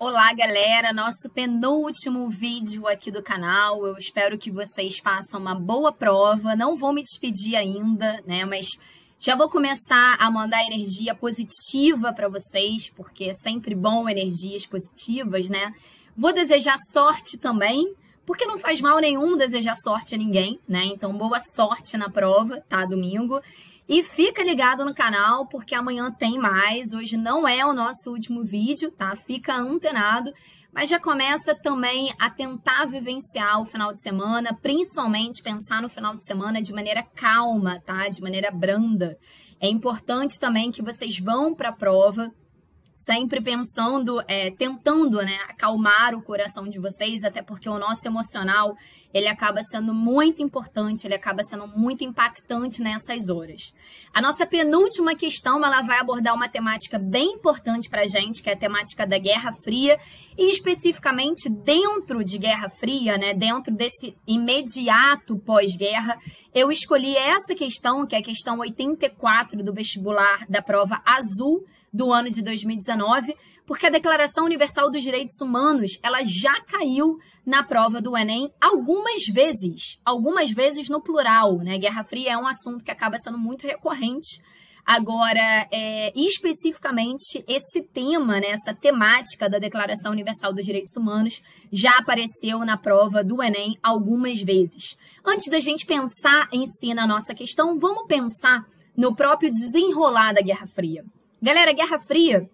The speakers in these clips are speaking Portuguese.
Olá, galera! Nosso penúltimo vídeo aqui do canal. Eu espero que vocês façam uma boa prova. Não vou me despedir ainda, né? Mas já vou começar a mandar energia positiva para vocês, porque é sempre bom energias positivas, né? Vou desejar sorte também, porque não faz mal nenhum desejar sorte a ninguém, né? Então, boa sorte na prova, tá? Domingo. E fica ligado no canal, porque amanhã tem mais. Hoje não é o nosso último vídeo, tá? Fica antenado. Mas já começa também a tentar vivenciar o final de semana, principalmente pensar no final de semana de maneira calma, tá? De maneira branda. É importante também que vocês vão para a prova sempre pensando, tentando, né, acalmar o coração de vocês, até porque o nosso emocional, ele acaba sendo muito importante, ele acaba sendo muito impactante nessas horas. A nossa penúltima questão, ela vai abordar uma temática bem importante pra gente, que é a temática da Guerra Fria, e especificamente dentro de Guerra Fria, né, dentro desse imediato pós-guerra, eu escolhi essa questão, que é a questão 84 do vestibular da prova azul, do ano de 2019, porque a Declaração Universal dos Direitos Humanos, ela já caiu na prova do Enem algumas vezes no plural, né? Guerra Fria é um assunto que acaba sendo muito recorrente. Agora, especificamente, esse tema, né, essa temática da Declaração Universal dos Direitos Humanos já apareceu na prova do Enem algumas vezes. Antes da gente pensar em si na nossa questão, vamos pensar no próprio desenrolar da Guerra Fria. Galera, a Guerra Fria,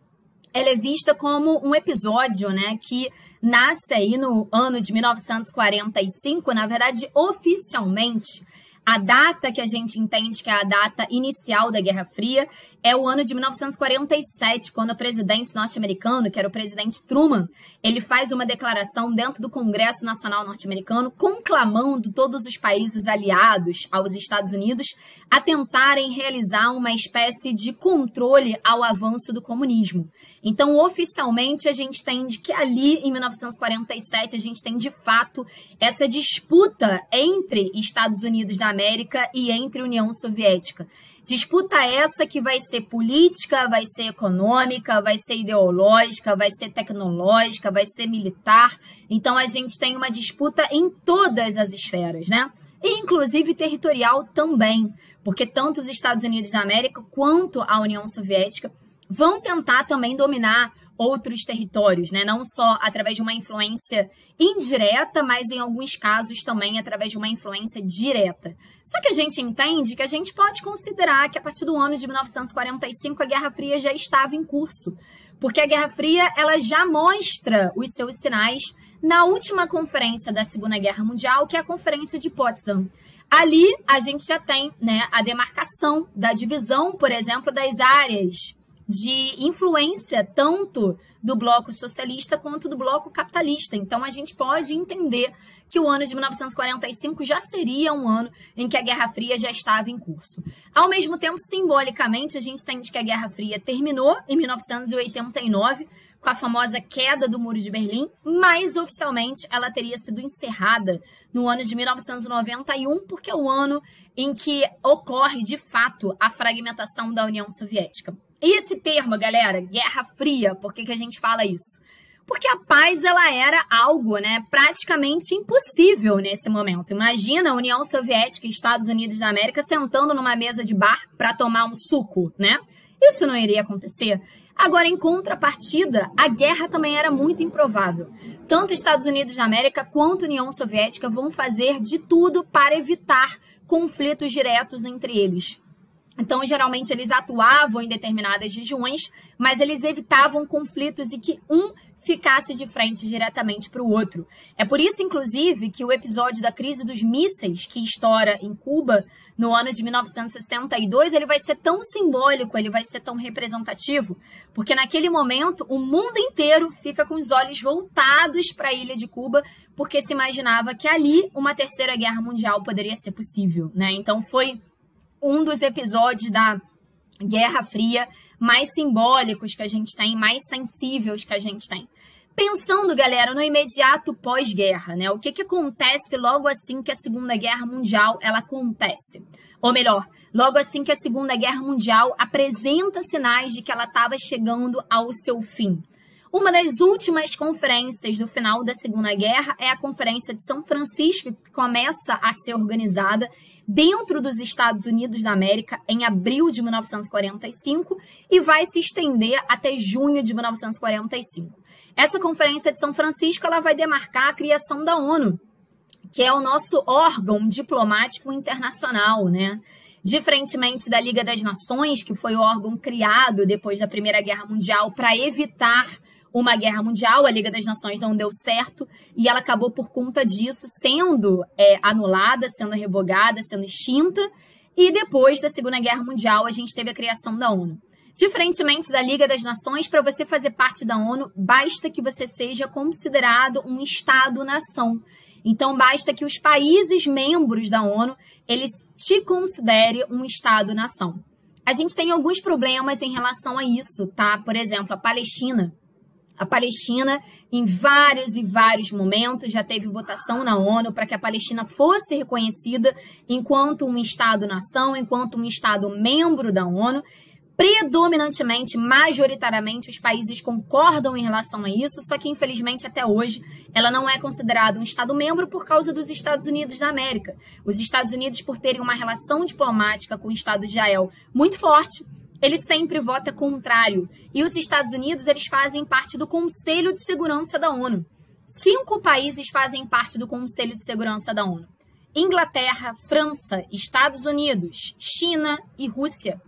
ela é vista como um episódio, né, que nasce aí no ano de 1945, na verdade, oficialmente. A data que a gente entende que é a data inicial da Guerra Fria é o ano de 1947, quando o presidente norte-americano, que era o presidente Truman, ele faz uma declaração dentro do Congresso Nacional norte-americano, conclamando todos os países aliados aos Estados Unidos a tentarem realizar uma espécie de controle ao avanço do comunismo. Então, oficialmente, a gente entende que ali, em 1947, a gente tem, de fato, essa disputa entre Estados Unidos da América e entre União Soviética. Disputa essa que vai ser política, vai ser econômica, vai ser ideológica, vai ser tecnológica, vai ser militar. Então, a gente tem uma disputa em todas as esferas, né? E, inclusive, territorial também, porque tanto os Estados Unidos da América quanto a União Soviética vão tentar também dominar outros territórios, né? Não só através de uma influência indireta, mas em alguns casos também através de uma influência direta. Só que a gente entende que a gente pode considerar que a partir do ano de 1945 a Guerra Fria já estava em curso, porque a Guerra Fria ela já mostra os seus sinais na última conferência da Segunda Guerra Mundial, que é a Conferência de Potsdam. Ali a gente já tem, né, a demarcação da divisão, por exemplo, das áreas de influência tanto do bloco socialista quanto do bloco capitalista. Então, a gente pode entender que o ano de 1945 já seria um ano em que a Guerra Fria já estava em curso. Ao mesmo tempo, simbolicamente, a gente entende que a Guerra Fria terminou em 1989, com a famosa queda do Muro de Berlim, mas oficialmente ela teria sido encerrada no ano de 1991, porque é o ano em que ocorre, de fato, a fragmentação da União Soviética. E esse termo, galera, Guerra Fria, por que a gente fala isso? Porque a paz, ela era algo, né, praticamente impossível nesse momento. Imagina a União Soviética e Estados Unidos da América sentando numa mesa de bar para tomar um suco, né? Isso não iria acontecer. Agora, em contrapartida, a guerra também era muito improvável. Tanto Estados Unidos da América quanto União Soviética vão fazer de tudo para evitar conflitos diretos entre eles. Então, geralmente, eles atuavam em determinadas regiões, mas eles evitavam conflitos e que um ficasse de frente diretamente para o outro. É por isso, inclusive, que o episódio da crise dos mísseis, que estoura em Cuba no ano de 1962, ele vai ser tão simbólico, ele vai ser tão representativo, porque naquele momento o mundo inteiro fica com os olhos voltados para a ilha de Cuba, porque se imaginava que ali uma terceira guerra mundial poderia ser possível, né? Então, foi um dos episódios da Guerra Fria mais simbólicos que a gente tem, mais sensíveis que a gente tem. Pensando, galera, no imediato pós-guerra, né? O que acontece logo assim que a Segunda Guerra Mundial ela acontece? Ou melhor, logo assim que a Segunda Guerra Mundial apresenta sinais de que ela estava chegando ao seu fim. Uma das últimas conferências do final da Segunda Guerra é a Conferência de São Francisco, que começa a ser organizada dentro dos Estados Unidos da América em abril de 1945 e vai se estender até junho de 1945. Essa Conferência de São Francisco ela vai demarcar a criação da ONU, que é o nosso órgão diplomático internacional, né? Diferentemente da Liga das Nações, que foi o órgão criado depois da Primeira Guerra Mundial para evitar uma guerra mundial, a Liga das Nações não deu certo e ela acabou por conta disso sendo anulada, sendo revogada, sendo extinta. E depois da Segunda Guerra Mundial a gente teve a criação da ONU. Diferentemente da Liga das Nações, para você fazer parte da ONU, basta que você seja considerado um Estado-nação. Então, basta que os países membros da ONU, eles te considerem um Estado-nação. A gente tem alguns problemas em relação a isso, tá? Por exemplo, a Palestina. A Palestina, em vários e vários momentos, já teve votação na ONU para que a Palestina fosse reconhecida enquanto um Estado-nação, enquanto um Estado membro da ONU. Predominantemente, majoritariamente, os países concordam em relação a isso, só que, infelizmente, até hoje, ela não é considerada um Estado-membro por causa dos Estados Unidos da América. Os Estados Unidos, por terem uma relação diplomática com o Estado de Israel muito forte, ele sempre vota contrário. E os Estados Unidos, eles fazem parte do Conselho de Segurança da ONU. 5 países fazem parte do Conselho de Segurança da ONU: Inglaterra, França, Estados Unidos, China e Rússia.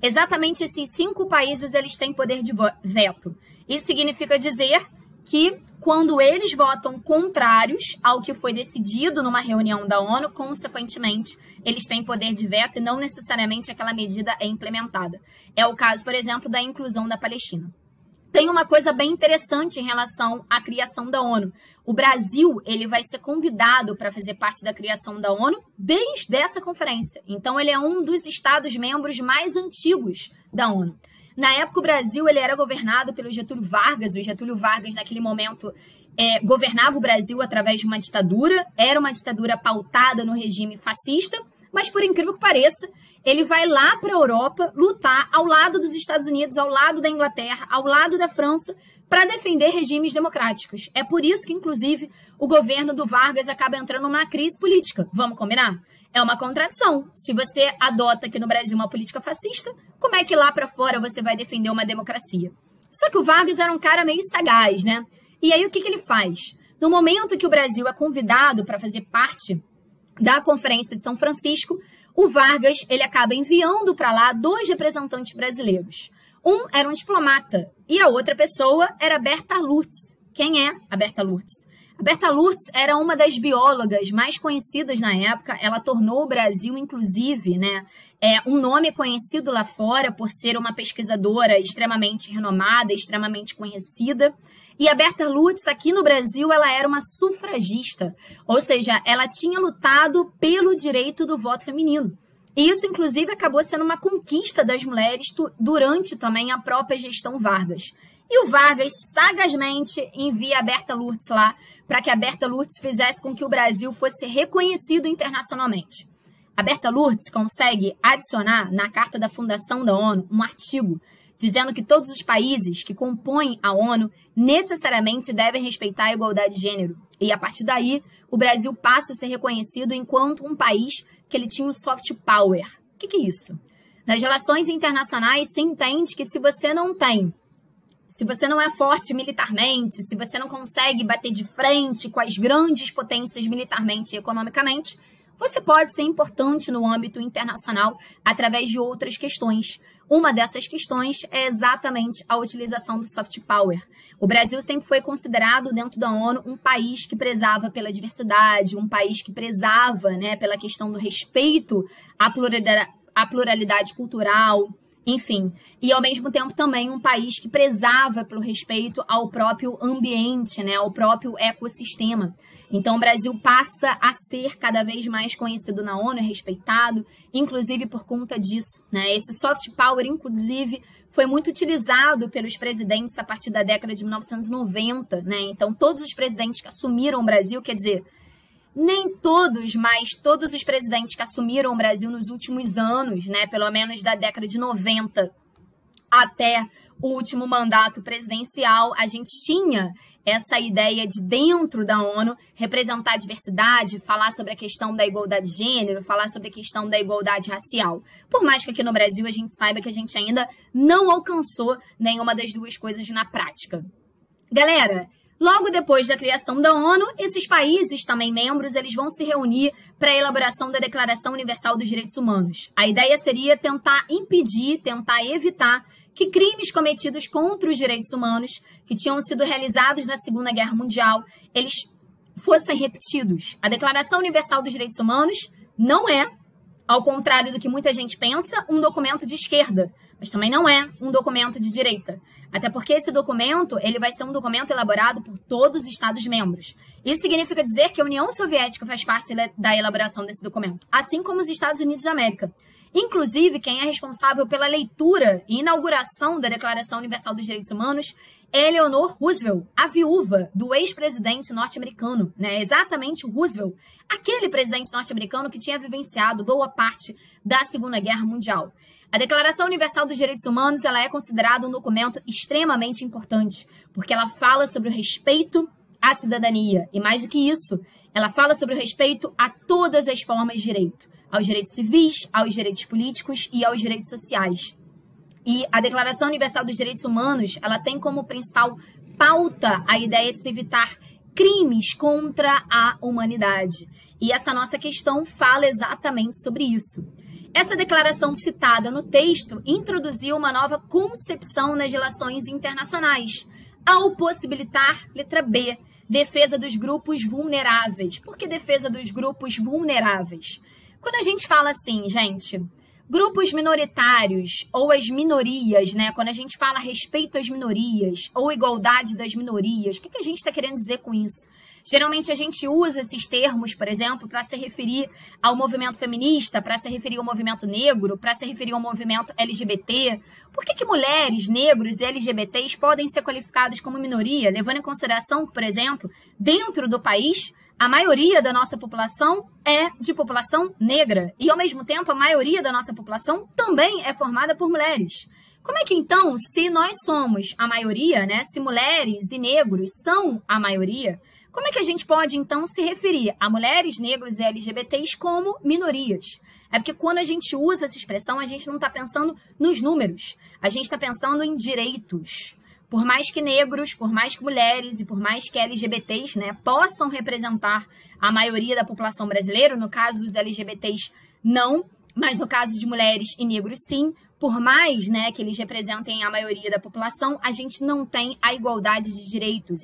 Exatamente esses 5 países eles têm poder de veto. Isso significa dizer que quando eles votam contrários ao que foi decidido numa reunião da ONU, consequentemente, eles têm poder de veto e não necessariamente aquela medida é implementada. É o caso, por exemplo, da inclusão da Palestina. Tem uma coisa bem interessante em relação à criação da ONU. O Brasil ele vai ser convidado para fazer parte da criação da ONU desde essa conferência. Então, ele é um dos Estados-membros mais antigos da ONU. Na época, o Brasil ele era governado pelo Getúlio Vargas. O Getúlio Vargas, naquele momento, governava o Brasil através de uma ditadura. Era uma ditadura pautada no regime fascista. Mas, por incrível que pareça, ele vai lá para a Europa lutar ao lado dos Estados Unidos, ao lado da Inglaterra, ao lado da França, para defender regimes democráticos. É por isso que, inclusive, o governo do Vargas acaba entrando numa crise política. Vamos combinar? É uma contradição. Se você adota aqui no Brasil uma política fascista, como é que lá para fora você vai defender uma democracia? Só que o Vargas era um cara meio sagaz, né? E aí o que ele faz? No momento que o Brasil é convidado para fazer parte da Conferência de São Francisco, o Vargas ele acaba enviando para lá 2 representantes brasileiros. Um era um diplomata e a outra pessoa era Berta Lurtz. Quem é a Berta Lurtz? A Berta Lurtz era uma das biólogas mais conhecidas na época. Ela tornou o Brasil, inclusive, né, um nome conhecido lá fora por ser uma pesquisadora extremamente renomada, extremamente conhecida. E a Berta Lurtz, aqui no Brasil, ela era uma sufragista, ou seja, ela tinha lutado pelo direito do voto feminino. E isso, inclusive, acabou sendo uma conquista das mulheres durante também a própria gestão Vargas. E o Vargas, sagazmente, envia a Berta Lurtz lá para que a Berta Lurtz fizesse com que o Brasil fosse reconhecido internacionalmente. A Berta Lurtz consegue adicionar na Carta da Fundação da ONU um artigo dizendo que todos os países que compõem a ONU necessariamente devem respeitar a igualdade de gênero. E, a partir daí, o Brasil passa a ser reconhecido enquanto um país que ele tinha um soft power. O que é isso? Nas relações internacionais, se entende que se você não é forte militarmente, se você não consegue bater de frente com as grandes potências militarmente e economicamente, você pode ser importante no âmbito internacional através de outras questões. Uma dessas questões é exatamente a utilização do soft power. O Brasil sempre foi considerado, dentro da ONU, um país que prezava pela diversidade, um país que prezava, né, pela questão do respeito à pluralidade cultural, enfim. E, ao mesmo tempo, também um país que prezava pelo respeito ao próprio ambiente, né, ao próprio ecossistema. Então, o Brasil passa a ser cada vez mais conhecido na ONU, respeitado, inclusive por conta disso, né? Esse soft power, inclusive, foi muito utilizado pelos presidentes a partir da década de 1990, né? Então, todos os presidentes que assumiram o Brasil, quer dizer, nem todos, mas todos os presidentes que assumiram o Brasil nos últimos anos, né? Pelo menos da década de 90 até o último mandato presidencial, a gente tinha essa ideia de, dentro da ONU, representar a diversidade, falar sobre a questão da igualdade de gênero, falar sobre a questão da igualdade racial. Por mais que aqui no Brasil a gente saiba que a gente ainda não alcançou nenhuma das duas coisas na prática. Galera, logo depois da criação da ONU, esses países, também membros, eles vão se reunir para a elaboração da Declaração Universal dos Direitos Humanos. A ideia seria tentar impedir, tentar evitar que crimes cometidos contra os direitos humanos, que tinham sido realizados na Segunda Guerra Mundial, eles fossem repetidos. A Declaração Universal dos Direitos Humanos não é, ao contrário do que muita gente pensa, um documento de esquerda, mas também não é um documento de direita. Até porque esse documento ele vai ser um documento elaborado por todos os Estados-membros. Isso significa dizer que a União Soviética faz parte da elaboração desse documento, assim como os Estados Unidos da América. Inclusive, quem é responsável pela leitura e inauguração da Declaração Universal dos Direitos Humanos é Eleanor Roosevelt, a viúva do ex-presidente norte-americano, né? Exatamente Roosevelt, aquele presidente norte-americano que tinha vivenciado boa parte da Segunda Guerra Mundial. A Declaração Universal dos Direitos Humanos ela é considerada um documento extremamente importante, porque ela fala sobre o respeito à cidadania. E mais do que isso, ela fala sobre o respeito a todas as formas de direito, aos direitos civis, aos direitos políticos e aos direitos sociais. E a Declaração Universal dos Direitos Humanos, ela tem como principal pauta a ideia de se evitar crimes contra a humanidade. E essa nossa questão fala exatamente sobre isso. Essa declaração citada no texto introduziu uma nova concepção nas relações internacionais, ao possibilitar, letra B, defesa dos grupos vulneráveis. Por que defesa dos grupos vulneráveis? Quando a gente fala assim, gente, grupos minoritários ou as minorias, né? Quando a gente fala a respeito às minorias ou igualdade das minorias, o que a gente está querendo dizer com isso? Geralmente a gente usa esses termos, por exemplo, para se referir ao movimento feminista, para se referir ao movimento negro, para se referir ao movimento LGBT. Por que mulheres, negros e LGBTs podem ser qualificados como minoria, levando em consideração que, por exemplo, dentro do país, a maioria da nossa população é de população negra e, ao mesmo tempo, a maioria da nossa população também é formada por mulheres. Como é que, então, se nós somos a maioria, né, se mulheres e negros são a maioria, como é que a gente pode, então, se referir a mulheres, negros e LGBTs como minorias? É porque quando a gente usa essa expressão, a gente não está pensando nos números, a gente está pensando em direitos. Por mais que negros, por mais que mulheres e por mais que LGBTs, né, possam representar a maioria da população brasileira, no caso dos LGBTs não, mas no caso de mulheres e negros sim, por mais, né, que eles representem a maioria da população, a gente não tem a igualdade de direitos.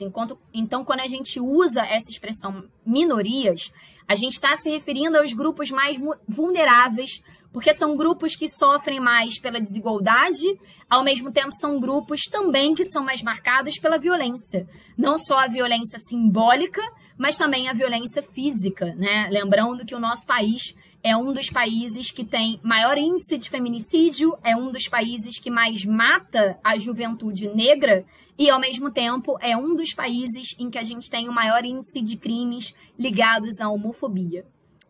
Então, quando a gente usa essa expressão minorias, a gente está se referindo aos grupos mais vulneráveis, porque são grupos que sofrem mais pela desigualdade, ao mesmo tempo são grupos também que são mais marcados pela violência. Não só a violência simbólica, mas também a violência física, né? Lembrando que o nosso país é um dos países que tem maior índice de feminicídio, é um dos países que mais mata a juventude negra e, ao mesmo tempo, é um dos países em que a gente tem o maior índice de crimes ligados à homofobia.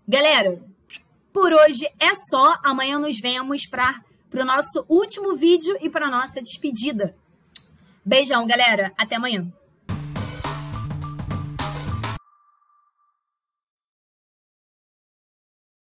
Galera, por hoje é só. Amanhã nos vemos para o nosso último vídeo e para a nossa despedida. Beijão, galera. Até amanhã.